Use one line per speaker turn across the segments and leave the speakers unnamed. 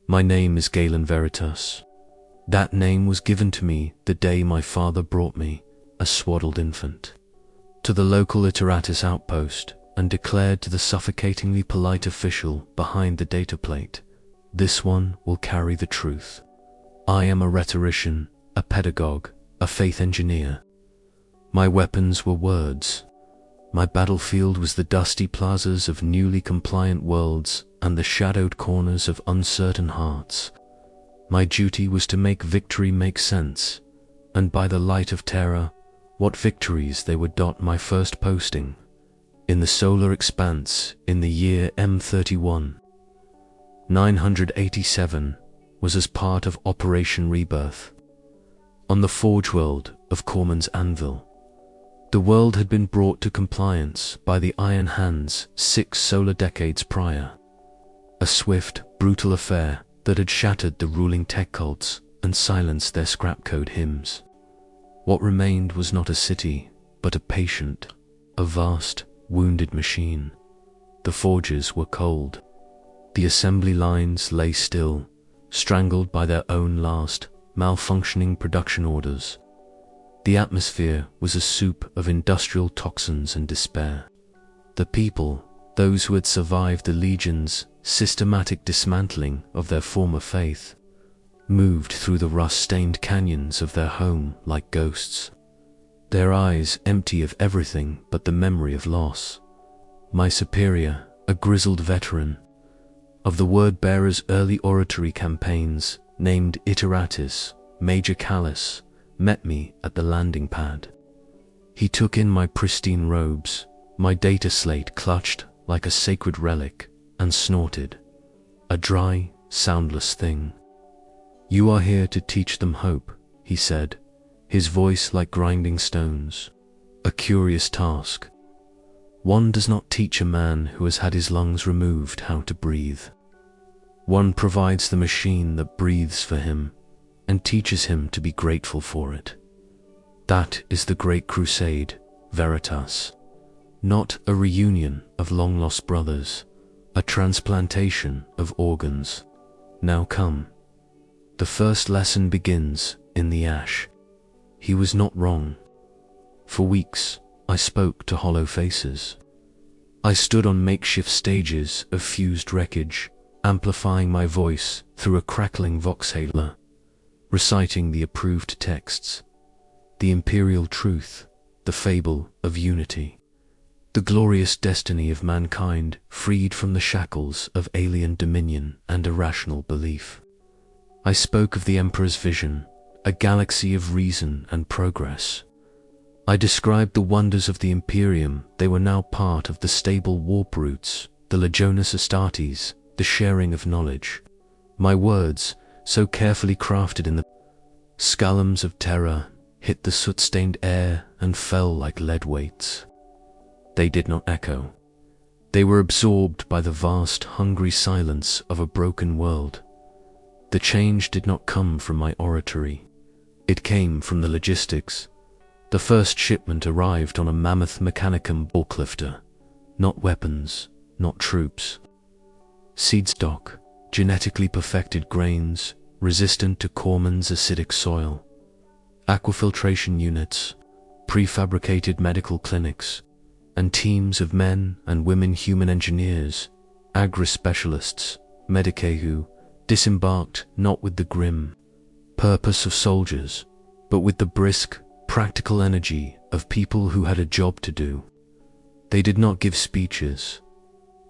My name is Galen Veritas. That name was given to me the day my father brought me, a swaddled infant, to the local Iteratus outpost and declared to the suffocatingly polite official behind the data plate, "This one will carry the truth. I am a rhetorician, a pedagogue, a faith engineer." My weapons were words. My battlefield was the dusty plazas of newly compliant worlds and the shadowed corners of uncertain hearts. My duty was to make victory make sense, and by the light of terror, what victories they would dot my first posting in the solar expanse in the year M31. 987 was as part of Operation Rebirth. On the forge world of Cormand's Anvil, the world had been brought to compliance by the Iron Hands 6 solar decades prior. A swift, brutal affair that had shattered the ruling tech cults and silenced their scrap code hymns. What remained was not a city, but a patient, a vast, wounded machine. The forges were cold. The assembly lines lay still, strangled by their own last, malfunctioning production orders. The atmosphere was a soup of industrial toxins and despair. The people, those who had survived the Legion's systematic dismantling of their former faith, moved through the rust-stained canyons of their home like ghosts, their eyes empty of everything but the memory of loss. My superior, a grizzled veteran of the word-bearer's early oratory campaigns, named Iteratus, Major Callus, met me at the landing pad. He took in my pristine robes, my data slate clutched like a sacred relic, and snorted, a dry, soundless thing. "You are here to teach them hope," he said, his voice like grinding stones. A curious task. One does not teach a man who has had his lungs removed how to breathe. One provides the machine that breathes for him and teaches him to be grateful for it. That is the Great Crusade, Veritas. Not a reunion of long-lost brothers, a transplantation of organs. Now come. The first lesson begins in the ash. He was not wrong. For weeks, I spoke to hollow faces. I stood on makeshift stages of fused wreckage, amplifying my voice through a crackling voxhaler, reciting the approved texts, the Imperial Truth, the fable of unity, the glorious destiny of mankind freed from the shackles of alien dominion and irrational belief. I spoke of the Emperor's vision, a galaxy of reason and progress. I described the wonders of the Imperium. They were now part of the stable warp routes, the Legionis Astartes, the sharing of knowledge. My words, so carefully crafted in the scalums of terror, hit the soot-stained air and fell like lead weights. They did not echo. They were absorbed by the vast, hungry silence of a broken world. The change did not come from my oratory. It came from the logistics. The first shipment arrived on a mammoth mechanicum bulklifter. Not weapons, not troops. Seed stock, genetically perfected grains, resistant to Cormand's acidic soil. Aquafiltration units, prefabricated medical clinics, and teams of men and women human engineers, agri-specialists, medicae who disembarked not with the grim purpose of soldiers, but with the brisk, practical energy of people who had a job to do. They did not give speeches.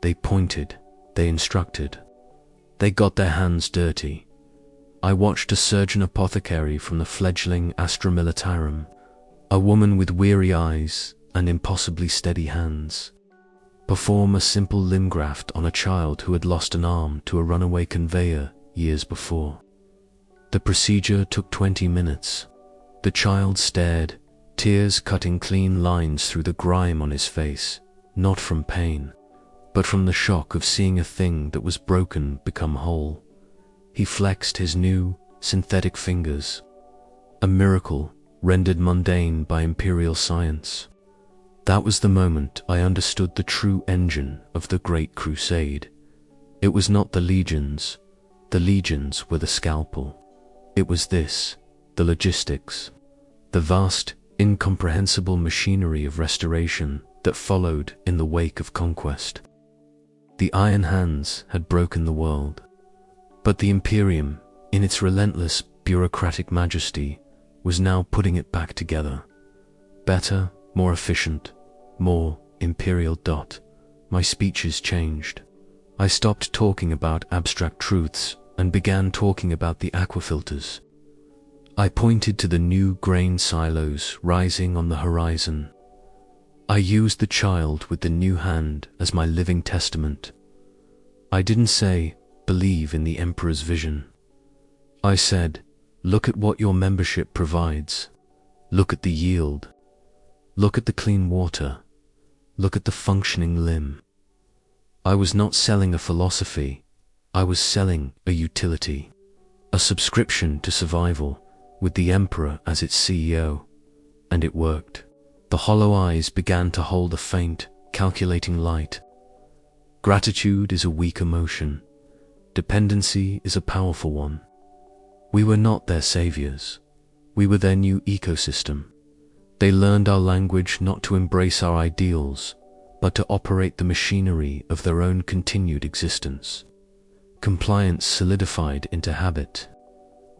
They pointed, they instructed. They got their hands dirty. I watched a surgeon apothecary from the fledgling Astra Militarum, a woman with weary eyes and impossibly steady hands, perform a simple limb graft on a child who had lost an arm to a runaway conveyor years before. The procedure took 20 minutes. The child stared, tears cutting clean lines through the grime on his face, not from pain, but from the shock of seeing a thing that was broken become whole. He flexed his new, synthetic fingers, a miracle rendered mundane by imperial science. That was the moment I understood the true engine of the Great Crusade. It was not the legions, The legions were the scalpel. It was this, the logistics, the vast, incomprehensible machinery of restoration that followed in the wake of conquest. The Iron Hands had broken the world, but the Imperium, in its relentless bureaucratic majesty, was now putting it back together. Better, more efficient, more imperial. My speeches changed. I stopped talking about abstract truths and began talking about the aquafilters. I pointed to the new grain silos rising on the horizon. I used the child with the new hand as my living testament. I didn't say, believe in the Emperor's vision. I said, look at what your membership provides. Look at the yield. Look at the clean water. Look at the functioning limb. I was not selling a philosophy. I was selling a utility, a subscription to survival, with the Emperor as its CEO. And it worked. The hollow eyes began to hold a faint, calculating light. Gratitude is a weak emotion. Dependency is a powerful one. We were not their saviors. We were their new ecosystem. They learned our language not to embrace our ideals, but to operate the machinery of their own continued existence. Compliance solidified into habit.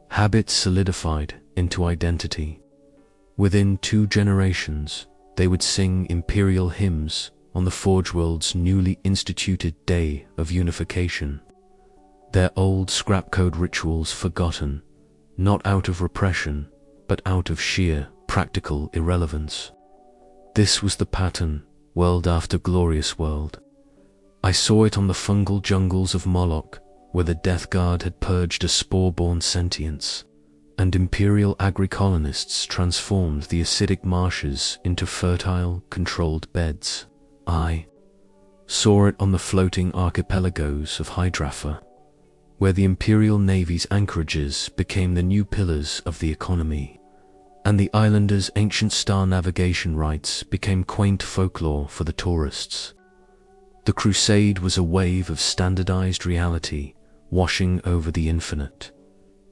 Habit solidified into identity. Within 2 generations, they would sing imperial hymns on the Forge World's newly instituted Day of Unification. Their old scrapcode rituals forgotten, not out of repression, but out of sheer, practical irrelevance. This was the pattern, world after glorious world. I saw it on the fungal jungles of Moloch, where the Death Guard had purged a spore-borne sentience, and imperial agri-colonists transformed the acidic marshes into fertile, controlled beds. I saw it on the floating archipelagos of Hydrafa, where the Imperial Navy's anchorages became the new pillars of the economy, and the islanders' ancient star navigation rites became quaint folklore for the tourists. The Crusade was a wave of standardized reality washing over the infinite,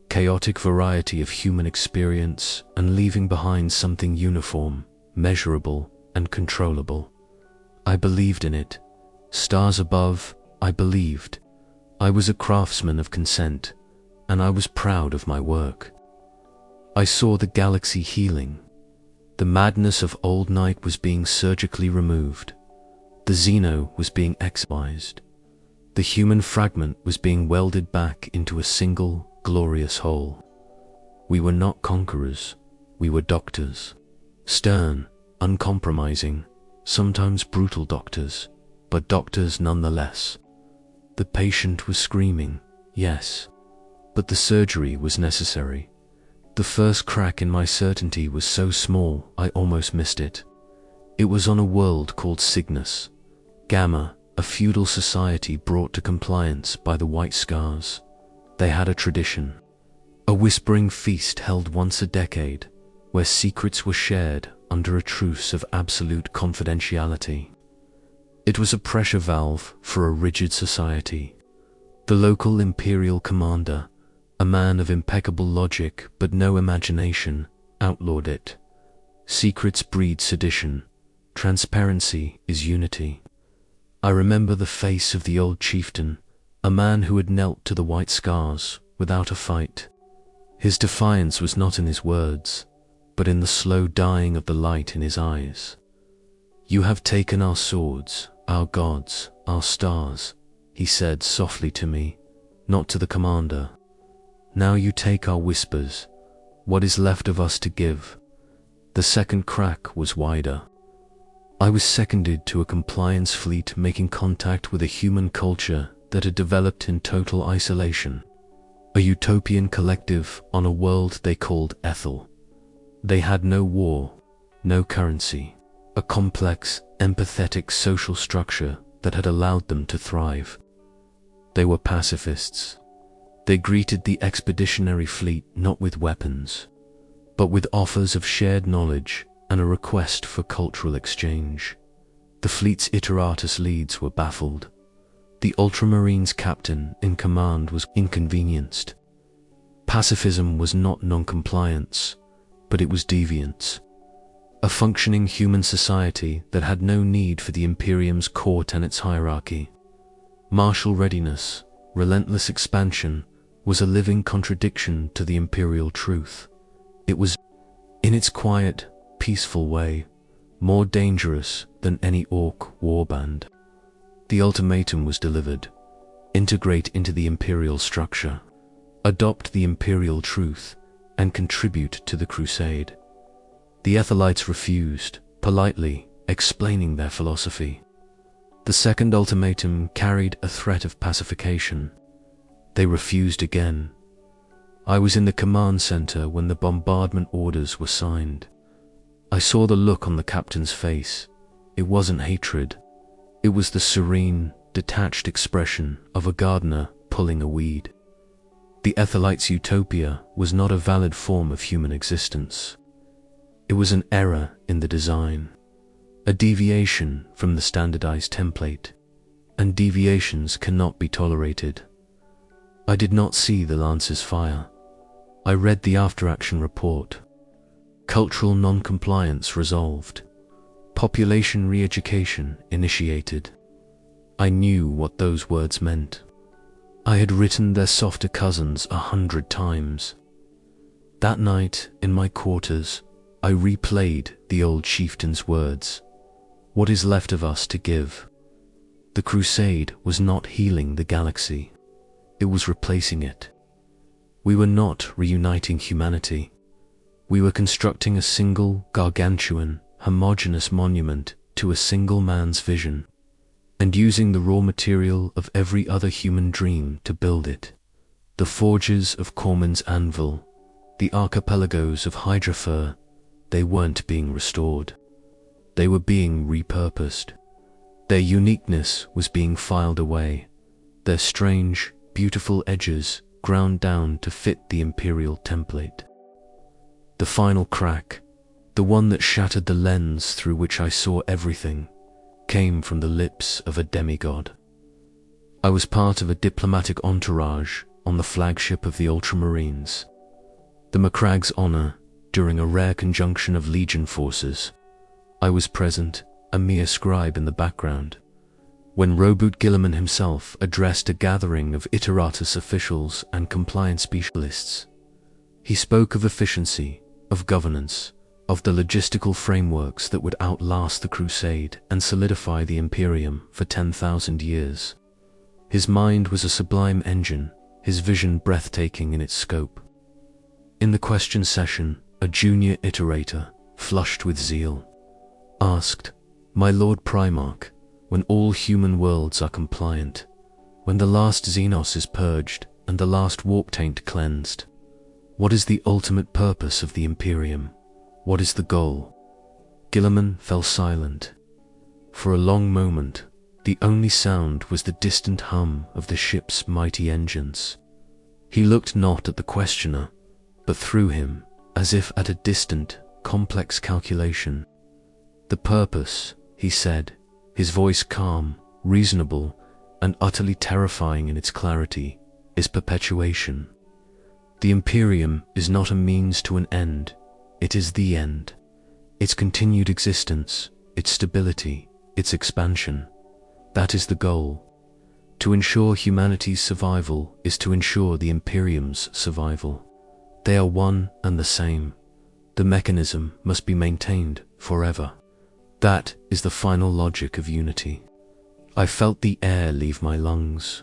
chaotic variety of human experience and leaving behind something uniform, measurable, and controllable. I believed in it. Stars above, I believed. I was a craftsman of consent, and I was proud of my work. I saw the galaxy healing. The madness of old night was being surgically removed. The Xeno was being excised. The human fragment was being welded back into a single, glorious whole. We were not conquerors. We were doctors. Stern, uncompromising, sometimes brutal doctors, but doctors nonetheless. The patient was screaming, yes, but the surgery was necessary. The first crack in my certainty was so small I almost missed it. It was on a world called Cygnus, Gamma, a feudal society brought to compliance by the White Scars. They had a tradition, a whispering feast held once a decade, where secrets were shared under a truce of absolute confidentiality. It was a pressure valve for a rigid society. The local imperial commander, a man of impeccable logic but no imagination, outlawed it. Secrets breed sedition. Transparency is unity. I remember the face of the old chieftain, a man who had knelt to the White Scars without a fight. His defiance was not in his words, but in the slow dying of the light in his eyes. You have taken our swords, our gods, our stars, he said softly to me, not to the commander. Now you take our whispers, what is left of us to give. The second crack was wider. I was seconded to a compliance fleet making contact with a human culture that had developed in total isolation. A utopian collective on a world they called Aethel. They had no war, no currency, a complex, empathetic social structure that had allowed them to thrive. They were pacifists. They greeted the expeditionary fleet not with weapons, but with offers of shared knowledge and a request for cultural exchange. The fleet's iteratus leads were baffled. The Ultramarines captain in command was inconvenienced. Pacifism was not non-compliance, but it was deviance. A functioning human society that had no need for the Imperium's core tenets hierarchy. Martial readiness, relentless expansion, was a living contradiction to the Imperial Truth. It was, in its quiet, peaceful way, more dangerous than any orc warband. The ultimatum was delivered. Integrate into the Imperial structure. Adopt the Imperial Truth and contribute to the crusade. The Aethelites refused, politely explaining their philosophy. The second ultimatum carried a threat of pacification. They refused again. I was in the command center when the bombardment orders were signed. I saw the look on the captain's face. It wasn't hatred. It was the serene, detached expression of a gardener pulling a weed. The Aethelites' utopia was not a valid form of human existence. It was an error in the design, a deviation from the standardized template, and deviations cannot be tolerated. I did not see the Lance's fire. I read the after-action report. Cultural non-compliance resolved. Population re-education initiated. I knew what those words meant. I had written their softer cousins 100 times. That night, in my quarters, I replayed the old chieftain's words. What is left of us to give? The crusade was not healing the galaxy. It was replacing it. We were not reuniting humanity. We were constructing a single, gargantuan, homogenous monument to a single man's vision, and using the raw material of every other human dream to build it. The forges of Cormand's Anvil, the archipelagos of Hydrafur, they weren't being restored. They were being repurposed. Their uniqueness was being filed away, their strange, beautiful edges ground down to fit the Imperial template. The final crack, the one that shattered the lens through which I saw everything, came from the lips of a demigod. I was part of a diplomatic entourage on the flagship of the Ultramarines, the Macragge's honor during a rare conjunction of Legion forces. I was present, a mere scribe in the background, when Roboute Guilliman himself addressed a gathering of Iteratus officials and compliance specialists. He spoke of efficiency, of governance, of the logistical frameworks that would outlast the crusade and solidify the Imperium for 10,000 years. His mind was a sublime engine, his vision breathtaking in its scope. In the question session, a junior iterator, flushed with zeal, asked, "My Lord Primarch, when all human worlds are compliant, when the last Xenos is purged and the last warp taint cleansed, what is the ultimate purpose of the Imperium? What is the goal?" Guilliman fell silent. For a long moment, the only sound was the distant hum of the ship's mighty engines. He looked not at the questioner, but through him, as if at a distant, complex calculation. "The purpose," he said, his voice calm, reasonable, and utterly terrifying in its clarity, "is perpetuation. The Imperium is not a means to an end, it is the end. Its continued existence, its stability, its expansion. That is the goal. To ensure humanity's survival is to ensure the Imperium's survival. They are one and the same. The mechanism must be maintained forever. That is the final logic of unity." I felt the air leave my lungs.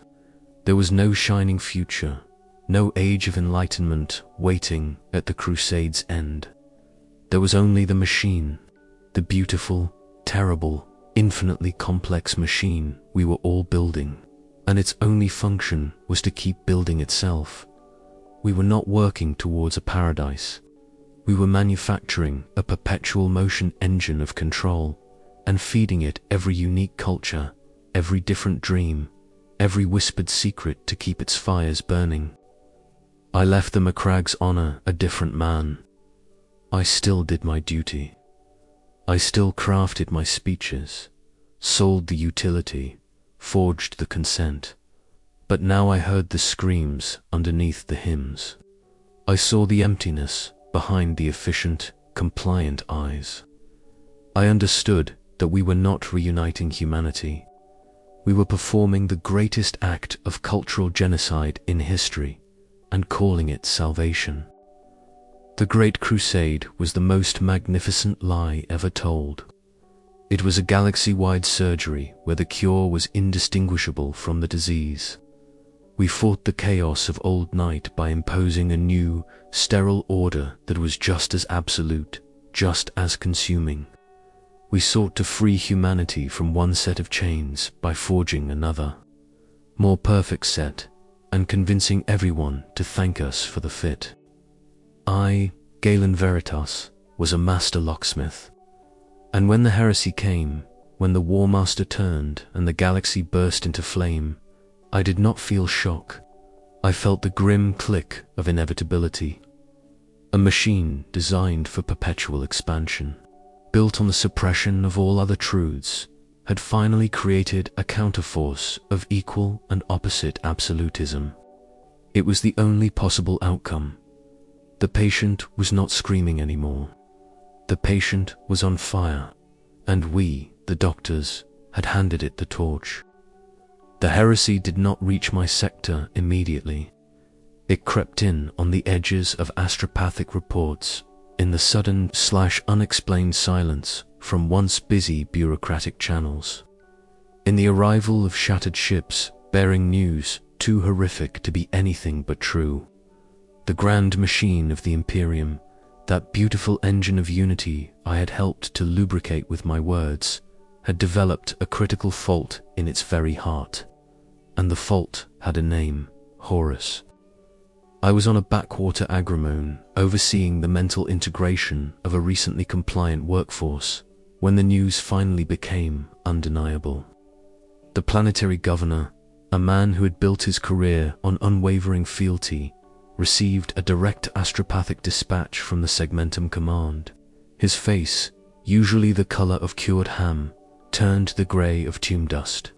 There was no shining future, no age of enlightenment waiting at the Crusade's end. There was only the machine, the beautiful, terrible, infinitely complex machine we were all building, and its only function was to keep building itself. We were not working towards a paradise. We were manufacturing a perpetual motion engine of control and feeding it every unique culture, every different dream, every whispered secret to keep its fires burning. I left the Macragge's honor a different man. I still did my duty. I still crafted my speeches, sold the utility, forged the consent, but now I heard the screams underneath the hymns. I saw the emptiness behind the efficient, compliant eyes. I understood that we were not reuniting humanity. We were performing the greatest act of cultural genocide in history and calling it salvation. The Great Crusade was the most magnificent lie ever told. It was a galaxy-wide surgery where the cure was indistinguishable from the disease. We fought the chaos of old night by imposing a new, sterile order that was just as absolute, just as consuming. We sought to free humanity from one set of chains by forging another, more perfect set, and convincing everyone to thank us for the fit. I, Galen Veritas, was a master locksmith. And when the heresy came, when the War Master turned and the galaxy burst into flame, I did not feel shock. I felt the grim click of inevitability. A machine designed for perpetual expansion, built on the suppression of all other truths, had finally created a counterforce of equal and opposite absolutism. It was the only possible outcome. The patient was not screaming anymore. The patient was on fire, and we, the doctors, had handed it the torch. The heresy did not reach my sector immediately. It crept in on the edges of astropathic reports, in the sudden/unexplained silence from once busy bureaucratic channels. In the arrival of shattered ships bearing news too horrific to be anything but true. The grand machine of the Imperium, that beautiful engine of unity I had helped to lubricate with my words, had developed a critical fault in its very heart. And the fault had a name: Horus. I was on a backwater agrimone, overseeing the mental integration of a recently compliant workforce, when the news finally became undeniable. The planetary governor, a man who had built his career on unwavering fealty, received a direct astropathic dispatch from the Segmentum Command. His face, usually the color of cured ham, turned the gray of tomb dust.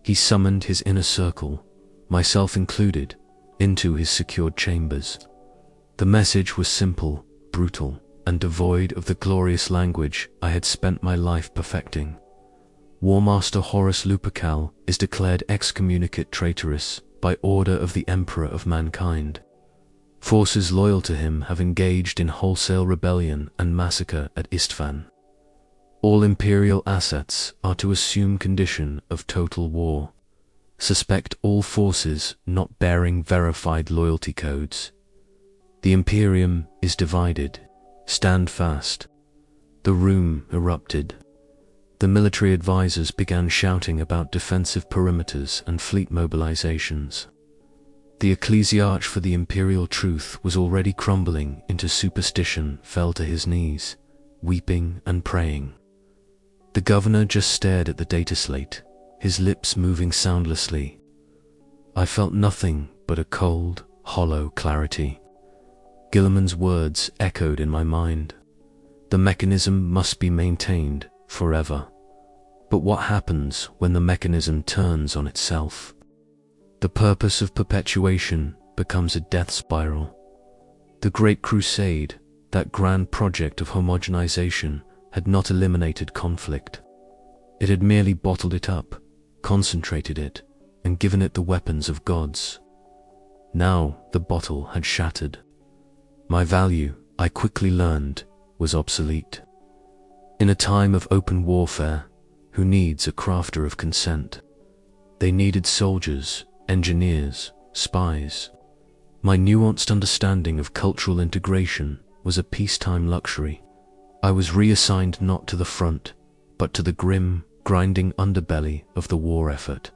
He summoned his inner circle, myself included, into his secured chambers. The message was simple, brutal, and devoid of the glorious language I had spent my life perfecting. War Master Horus Lupercal is declared excommunicate traitorous by order of the Emperor of Mankind. Forces loyal to him have engaged in wholesale rebellion and massacre at Istvan. All Imperial assets are to assume condition of total war. Suspect all forces not bearing verified loyalty codes. The Imperium is divided. Stand fast. The room erupted. The military advisors began shouting about defensive perimeters and fleet mobilizations. The ecclesiarch for the Imperial Truth was already crumbling into superstition, fell to his knees, weeping and praying. The governor just stared at the data slate, his lips moving soundlessly. I felt nothing but a cold, hollow clarity. Guilliman's words echoed in my mind. The mechanism must be maintained forever. But what happens when the mechanism turns on itself? The purpose of perpetuation becomes a death spiral. The Great Crusade, that grand project of homogenization, had not eliminated conflict. It had merely bottled it up, concentrated it, and given it the weapons of gods. Now the bottle had shattered. My value, I quickly learned, was obsolete. In a time of open warfare, who needs a crafter of consent? They needed soldiers, engineers, spies. My nuanced understanding of cultural integration was a peacetime luxury. I was reassigned not to the front, but to the grim, grinding underbelly of the war effort.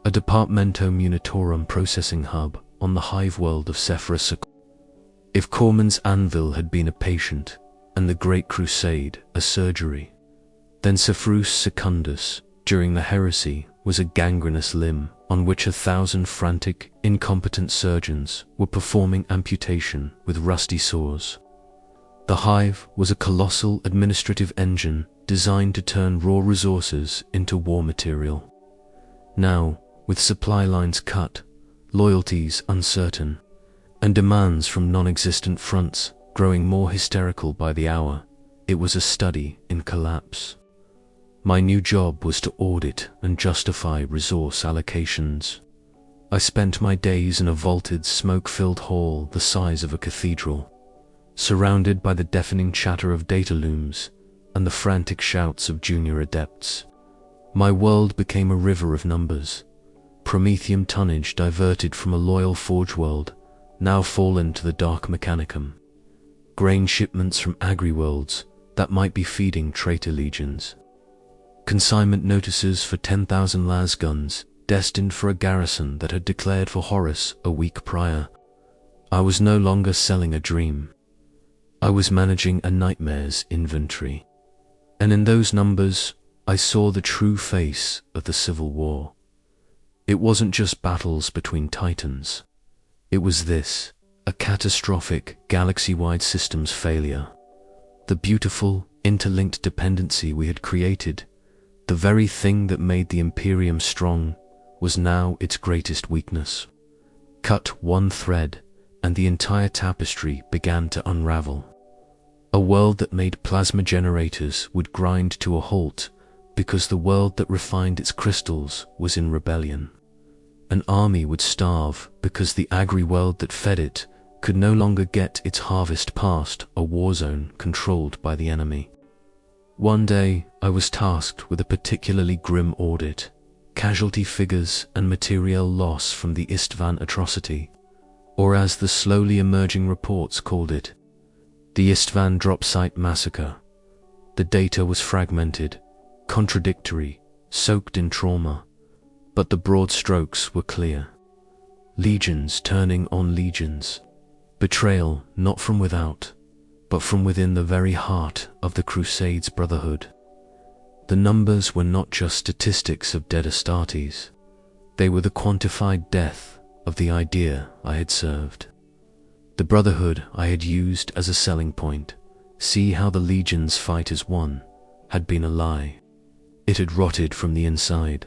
A Departamento Munitorum processing hub on the hive world of Sephirus. If Cormand's Anvil had been a patient, and the Great Crusade a surgery, then Sephirus Secundus, during the heresy, was a gangrenous limb on which 1,000 frantic, incompetent surgeons were performing amputation with rusty saws. The hive was a colossal administrative engine designed to turn raw resources into war material. Now, with supply lines cut, loyalties uncertain, and demands from non-existent fronts growing more hysterical by the hour, it was a study in collapse. My new job was to audit and justify resource allocations. I spent my days in a vaulted, smoke-filled hall the size of a cathedral, surrounded by the deafening chatter of data looms and the frantic shouts of junior adepts. My world became a river of numbers, Prometheum tonnage diverted from a loyal Forge world, now fallen to the Dark Mechanicum, grain shipments from agri-worlds that might be feeding traitor legions, consignment notices for 10,000 las guns destined for a garrison that had declared for Horus a week prior. I was no longer selling a dream. I was managing a nightmare's inventory. And in those numbers, I saw the true face of the Civil War. It wasn't just battles between titans. It was this, a catastrophic, galaxy-wide systems failure. The beautiful, interlinked dependency we had created, the very thing that made the Imperium strong, was now its greatest weakness. Cut one thread, and the entire tapestry began to unravel. A world that made plasma generators would grind to a halt because the world that refined its crystals was in rebellion. An army would starve because the agri-world that fed it could no longer get its harvest past a war zone controlled by the enemy. One day, I was tasked with a particularly grim audit: casualty figures and material loss from the Istvan atrocity, or as the slowly emerging reports called it, the Istvan drop site massacre. The data was fragmented, contradictory, soaked in trauma, but the broad strokes were clear. Legions turning on legions. Betrayal not from without, but from within the very heart of the Crusade's brotherhood. The numbers were not just statistics of dead Astartes. They were the quantified death of the idea I had served. The brotherhood I had used as a selling point, see how the legions fight as one, had been a lie. It had rotted from the inside.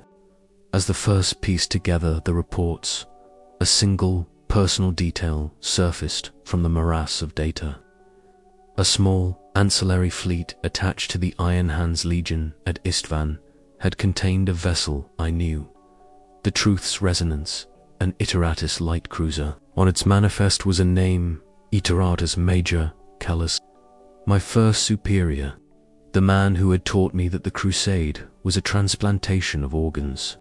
As the first pieced together the reports, a single, personal detail surfaced from the morass of data. A small, ancillary fleet attached to the Iron Hands Legion at Istvan had contained a vessel I knew, the Truth's Resonance, an Iteratus light cruiser. On its manifest was a name, Iteratus Major Callus. My first superior, the man who had taught me that the Crusade was a transplantation of organs.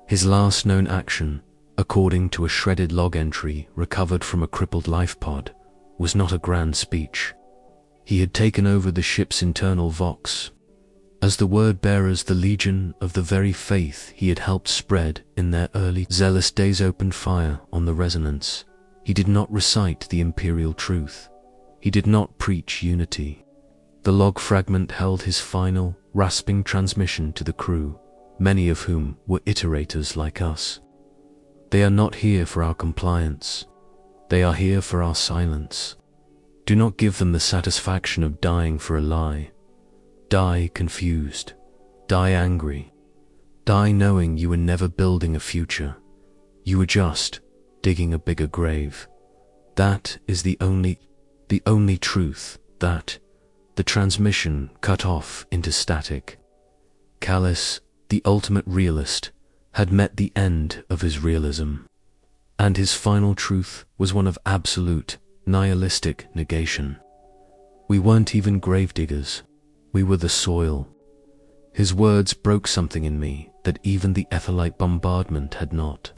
His last known action, according to a shredded log entry recovered from a crippled life pod, was not a grand speech. He had taken over the ship's internal vox. As the word-bearers, the legion of the very faith he had helped spread in their early zealous days opened fire on the Resonance. He did not recite the Imperial Truth. He did not preach unity. The log fragment held his final, rasping transmission to the crew, many of whom were iterators like us. They are not here for our compliance. They are here for our silence. Do not give them the satisfaction of dying for a lie. Die confused. Die angry. Die knowing you were never building a future. You were just digging a bigger grave. That is the only truth, that the transmission cut off into static. Callus, the ultimate realist, had met the end of his realism, and his final truth was one of absolute, nihilistic negation. We weren't even gravediggers, we were the soil. His words broke something in me that even the Aethelite bombardment had not.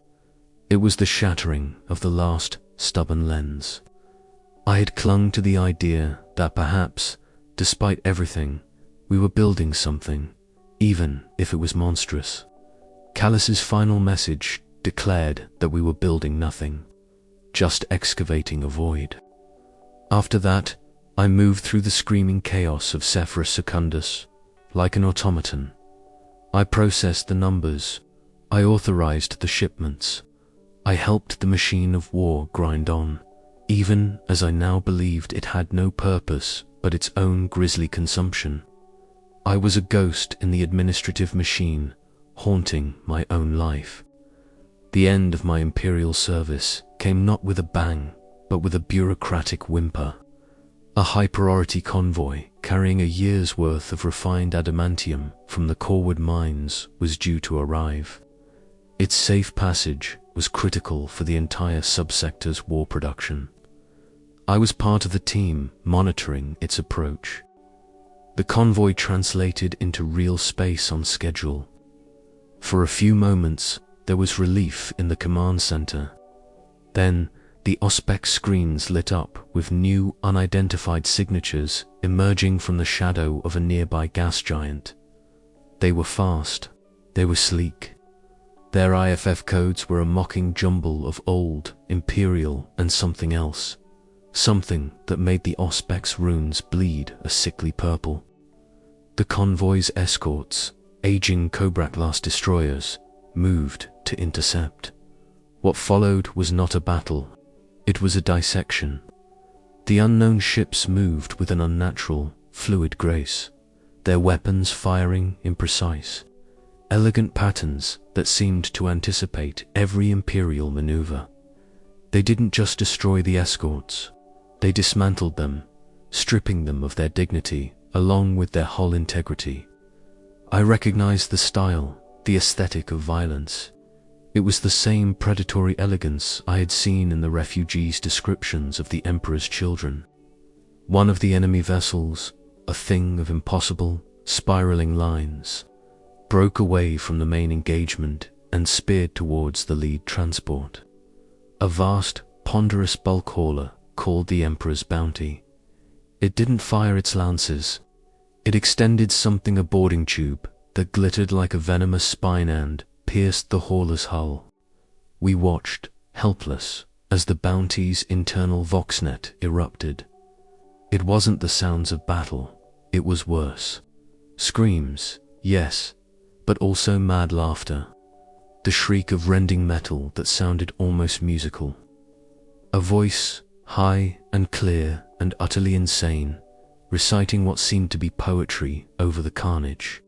It was the shattering of the last stubborn lens. I had clung to the idea that perhaps, despite everything, we were building something, even if it was monstrous. Callus's final message declared that we were building nothing, just excavating a void. After that, I moved through the screaming chaos of Sephirus Secundus, like an automaton. I processed the numbers, I authorized the shipments, I helped the machine of war grind on, even as I now believed it had no purpose but its own grisly consumption. I was a ghost in the administrative machine, haunting my own life. The end of my Imperial service came not with a bang, but with a bureaucratic whimper. A high-priority convoy carrying a year's worth of refined adamantium from the Corwood mines was due to arrive. Its safe passage was critical for the entire subsector's war production. I was part of the team monitoring its approach. The convoy translated into real space on schedule. For a few moments, there was relief in the command center. Then, the Auspex screens lit up with new, unidentified signatures emerging from the shadow of a nearby gas giant. They were fast. They were sleek. Their IFF codes were a mocking jumble of old, Imperial, and something else. Something that made the Auspex runes bleed a sickly purple. The convoy's escorts, aging Cobra-class destroyers, moved to intercept. What followed was not a battle. It was a dissection. The unknown ships moved with an unnatural, fluid grace, their weapons firing in precise, elegant patterns that seemed to anticipate every Imperial maneuver. They didn't just destroy the escorts. They dismantled them, stripping them of their dignity along with their hull integrity. I recognized the style, the aesthetic of violence. It was the same predatory elegance I had seen in the refugees' descriptions of the Emperor's children. One of the enemy vessels, a thing of impossible, spiraling lines, broke away from the main engagement and speared towards the lead transport. A vast, ponderous bulk hauler called the Emperor's Bounty. It didn't fire its lances. It extended something a boarding tube that glittered like a venomous spine and pierced the hauler's hull. We watched, helpless, as the Bounty's internal voxnet erupted. It wasn't the sounds of battle, it was worse. Screams, yes, but also mad laughter. The shriek of rending metal that sounded almost musical. A voice, high and clear and utterly insane, reciting what seemed to be poetry over the carnage.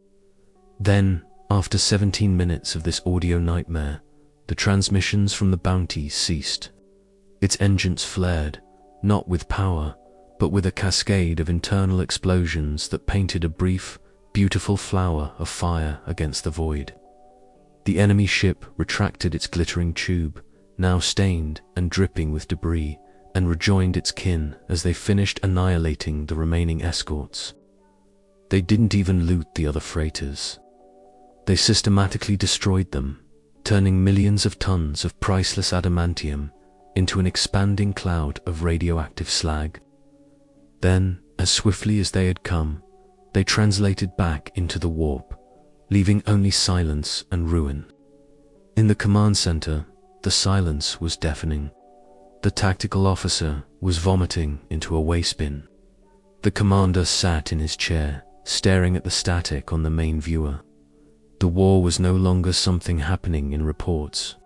Then, after 17 minutes of this audio nightmare, the transmissions from the Bounty ceased. Its engines flared, not with power, but with a cascade of internal explosions that painted a brief, beautiful flower of fire against the void. The enemy ship retracted its glittering tube, now stained and dripping with debris, and rejoined its kin as they finished annihilating the remaining escorts. They didn't even loot the other freighters. They systematically destroyed them, turning millions of tons of priceless adamantium into an expanding cloud of radioactive slag. Then, as swiftly as they had come, they translated back into the warp, leaving only silence and ruin. In the command center, the silence was deafening. The tactical officer was vomiting into a waste bin. The commander sat in his chair, staring at the static on the main viewer. The war was no longer something happening in reports.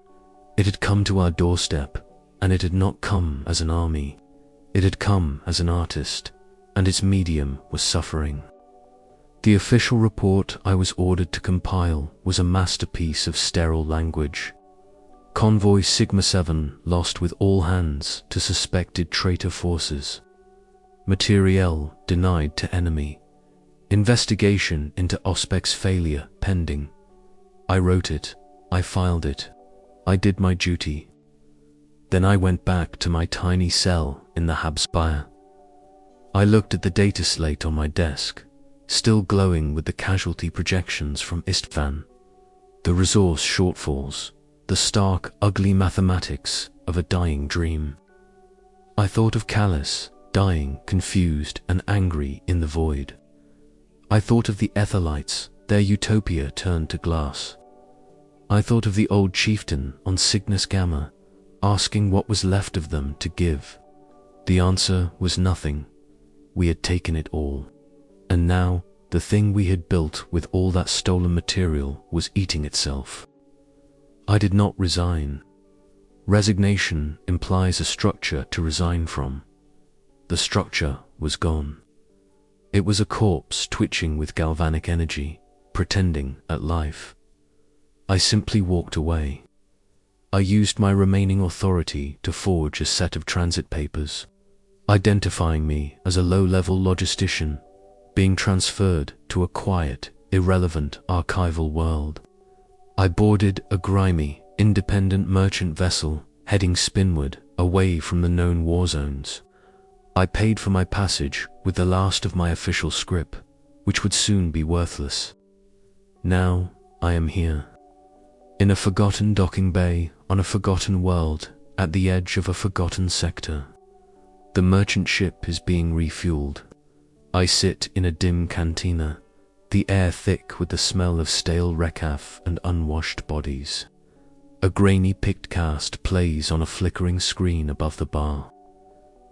It had come to our doorstep, and it had not come as an army. It had come as an artist, and its medium was suffering. The official report I was ordered to compile was a masterpiece of sterile language. Convoy Sigma 7 lost with all hands to suspected traitor forces. Materiel denied to enemy. Investigation into Auspex failure pending. I wrote it. I filed it. I did my duty. Then I went back to my tiny cell in the hab spire. I looked at the data slate on my desk, still glowing with the casualty projections from Istvan, the resource shortfalls, the stark, ugly mathematics of a dying dream. I thought of Callus, dying, confused and angry in the void. I thought of the Ethelites, their utopia turned to glass. I thought of the old chieftain on Cygnus Gamma, asking what was left of them to give. The answer was nothing. We had taken it all. And now, the thing we had built with all that stolen material was eating itself. I did not resign. Resignation implies a structure to resign from. The structure was gone. It was a corpse twitching with galvanic energy, pretending at life. I simply walked away. I used my remaining authority to forge a set of transit papers, identifying me as a low-level logistician, being transferred to a quiet, irrelevant archival world. I boarded a grimy, independent merchant vessel heading spinward away from the known war zones. I paid for my passage with the last of my official scrip, which would soon be worthless. Now I am here, in a forgotten docking bay on a forgotten world at the edge of a forgotten sector. The merchant ship is being refueled. I sit in a dim cantina, the air thick with the smell of stale recaf and unwashed bodies. A grainy pictcast plays on a flickering screen above the bar.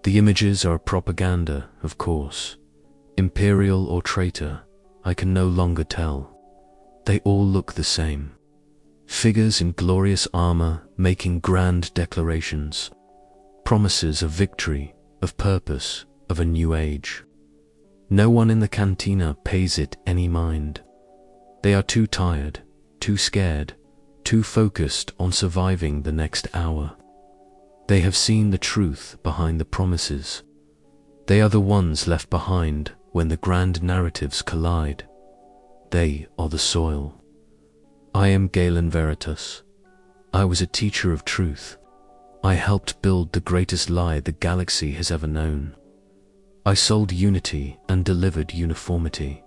The images are propaganda, of course. Imperial or traitor, I can no longer tell. They all look the same. Figures in glorious armor making grand declarations. Promises of victory, of purpose, of a new age. No one in the cantina pays it any mind. They are too tired, too scared, too focused on surviving the next hour. They have seen the truth behind the promises. They are the ones left behind when the grand narratives collide. They are the soil. I am Galen Veritas. I was a teacher of truth. I helped build the greatest lie the galaxy has ever known. I sold unity and delivered uniformity.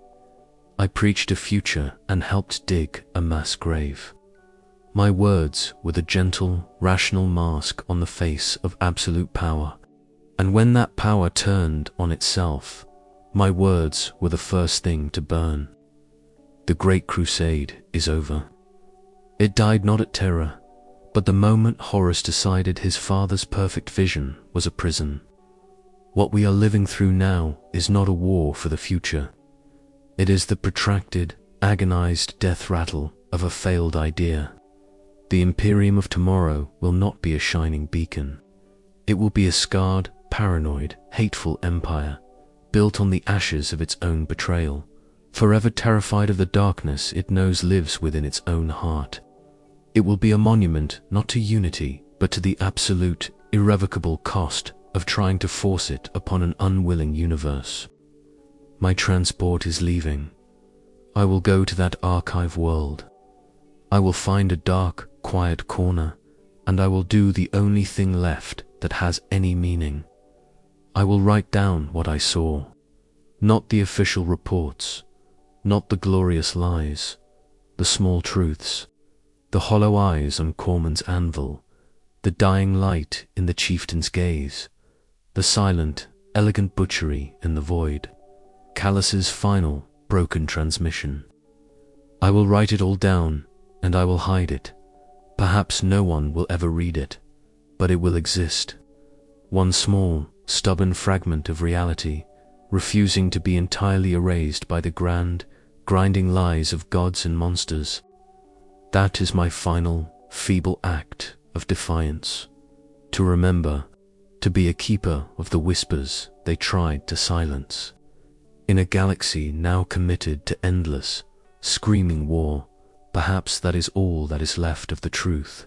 I preached a future and helped dig a mass grave. My words were the gentle, rational mask on the face of absolute power. And when that power turned on itself, my words were the first thing to burn. The Great Crusade is over. It died not at terror, but the moment Horus decided his father's perfect vision was a prison. What we are living through now is not a war for the future. It is the protracted, agonized death rattle of a failed idea. The Imperium of tomorrow will not be a shining beacon. It will be a scarred, paranoid, hateful empire, built on the ashes of its own betrayal, forever terrified of the darkness it knows lives within its own heart. It will be a monument not to unity, but to the absolute, irrevocable cost of trying to force it upon an unwilling universe. My transport is leaving. I will go to that archive world. I will find a dark, quiet corner, and I will do the only thing left that has any meaning. I will write down what I saw. Not the official reports, not the glorious lies, the small truths, the hollow eyes on Cormand's anvil, the dying light in the chieftain's gaze, the silent, elegant butchery in the void, Callus's final, broken transmission. I will write it all down, and I will hide it. Perhaps no one will ever read it, but it will exist. One small, stubborn fragment of reality, refusing to be entirely erased by the grand, grinding lies of gods and monsters. That is my final, feeble act of defiance. To remember, to be a keeper of the whispers they tried to silence. In a galaxy now committed to endless, screaming war, perhaps that is all that is left of the truth.